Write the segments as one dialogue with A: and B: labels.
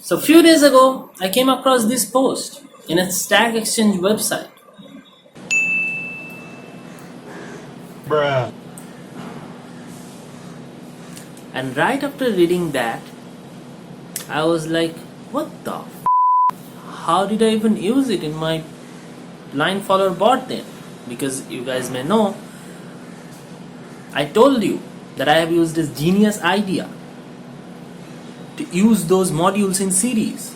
A: So a few days ago, I came across this post in a Stack Exchange website.
B: Bruh.
A: And right after reading that, I was like, what the f***? How did I even use it in my blind follower bot then? Because you guys may know, I told you that I have used this genius idea to use those modules in series.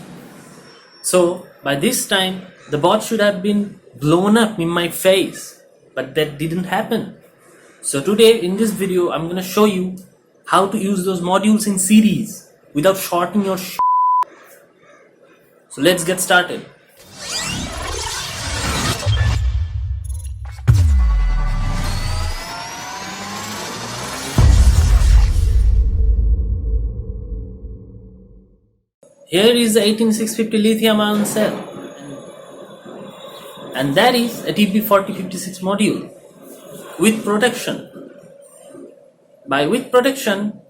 A: So by this time, the bot should have been blown up in my face, but that didn't happen. So today in this video, I'm gonna show you how to use those modules in series without shorting your shit. So let's get started. Here is the 18650 lithium ion cell, and that is a TP4056 module with protection. By with protection,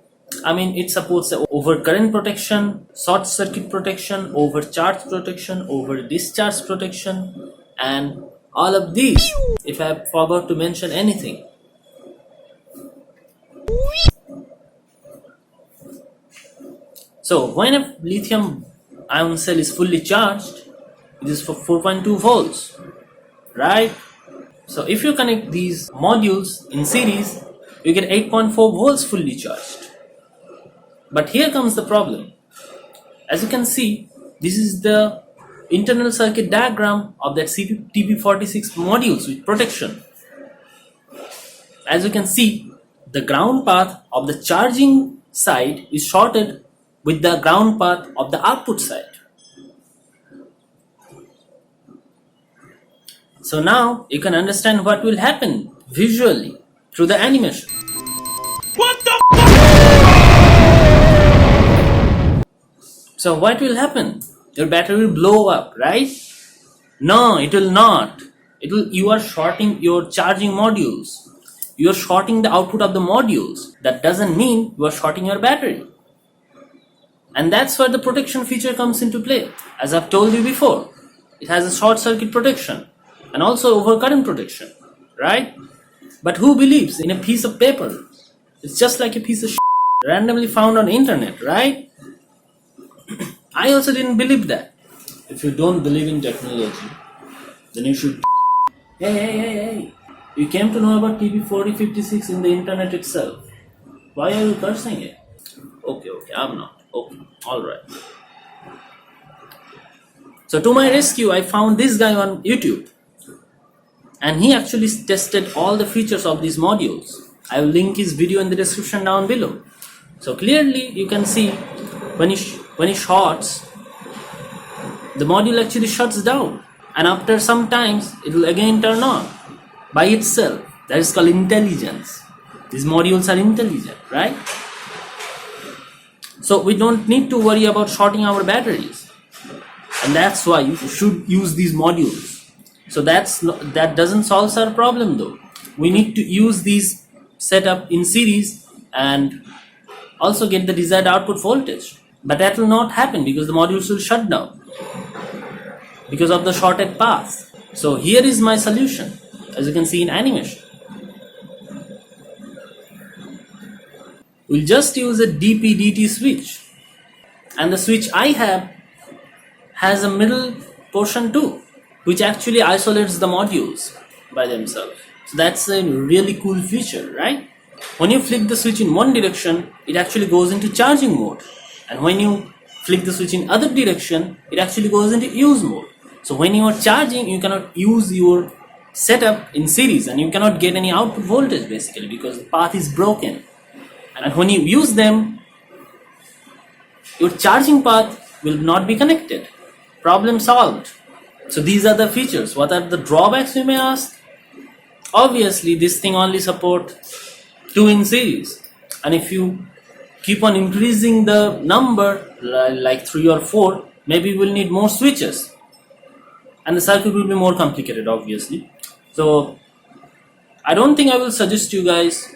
A: I mean it supports the overcurrent protection, short circuit protection, overcharge protection, over discharge protection, and all of these, if I forgot to mention anything. So when a lithium ion cell is fully charged, it is for 4.2 volts, right? So if you connect these modules in series, you get 8.4 volts fully charged. But here comes the problem. As you can see, this is the internal circuit diagram of that TP4056 modules with protection. As you can see, the ground path of the charging side is shorted with the ground path of the output side. So now you can understand what will happen visually through the animation.
B: What the
A: So what will happen? Your battery will blow up, right? No, it will not. You are shorting your charging modules. You are shorting the output of the modules. That doesn't mean you are shorting your battery. And that's where the protection feature comes into play. As I've told you before, it has a short circuit protection and also overcurrent protection, right? But who believes in a piece of paper? It's just like a piece of shit randomly found on the internet, right? I also didn't believe that. If you don't believe in technology, then you should. Hey. You came to know about TP4056 in the internet itself. Why are you cursing it? Okay, I'm not. Okay, alright. So to my rescue, I found this guy on YouTube. And he actually tested all the features of these modules. I will link his video in the description down below. So clearly you can see when he shorts, the module actually shuts down. And after some times, it will again turn on by itself. That is called intelligence. These modules are intelligent, right? So we don't need to worry about shorting our batteries. And that's why you should use these modules. So that doesn't solve our problem though. We need to use these setup in series and also get the desired output voltage. But that will not happen because the modules will shut down because of the shorted path. So here is my solution, as you can see in animation. We'll just use a DP/DT switch, and the switch I have has a middle portion too, which actually isolates the modules by themselves. So that's a really cool feature, right? When you flick the switch in one direction, it actually goes into charging mode, and when you flick the switch in other direction, it actually goes into use mode. So when you are charging, you cannot use your setup in series and you cannot get any output voltage basically because the path is broken. And when you use them, your charging path will not be connected. Problem solved. So these are the features. What are the drawbacks, you may ask? Obviously, this thing only supports 2 in series. And if you keep on increasing the number, like 3 or 4, maybe we'll need more switches. And the circuit will be more complicated, obviously. So I don't think I will suggest you guys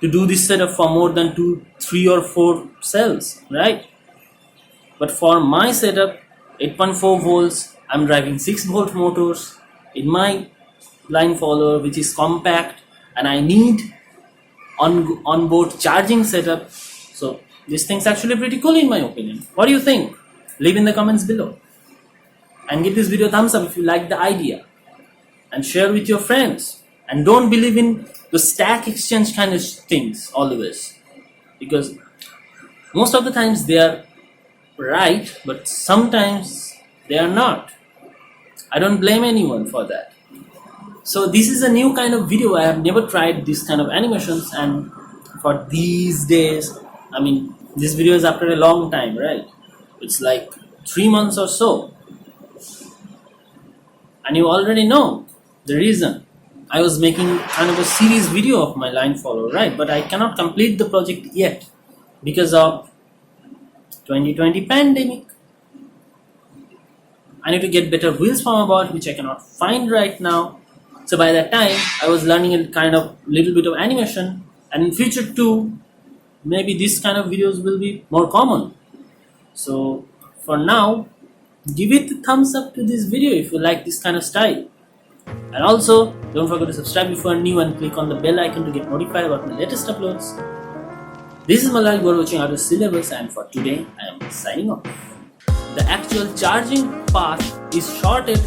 A: to do this setup for more than 2, 3 or 4 cells, right? But for my setup, 8.4 volts, I'm driving 6 volt motors in my line follower, which is compact, and I need onboard charging setup. So this thing's actually pretty cool in my opinion. What do you think? Leave in the comments below. And give this video a thumbs up if you like the idea. And share with your friends. And don't believe in the stack exchange kind of things always. Because most of the times they are right, but sometimes they are not. I don't blame anyone for that. So this is a new kind of video. I have never tried this kind of animations, and for these days, I mean, this video is after a long time, right? It's like 3 months or so. And you already know the reason. I was making kind of a series video of my line follower, right? But I cannot complete the project yet because of 2020 pandemic. I need to get better wheels from abroad, which I cannot find right now. So by that time, I was learning a kind of little bit of animation, and in future too, maybe this kind of videos will be more common. So for now, give it a thumbs up to this video if you like this kind of style. And also, don't forget to subscribe if you are new and click on the bell icon to get notified about my latest uploads. This is Malal, you are watching Outta Syllabus, and for today, I am signing off. The actual charging path is shorted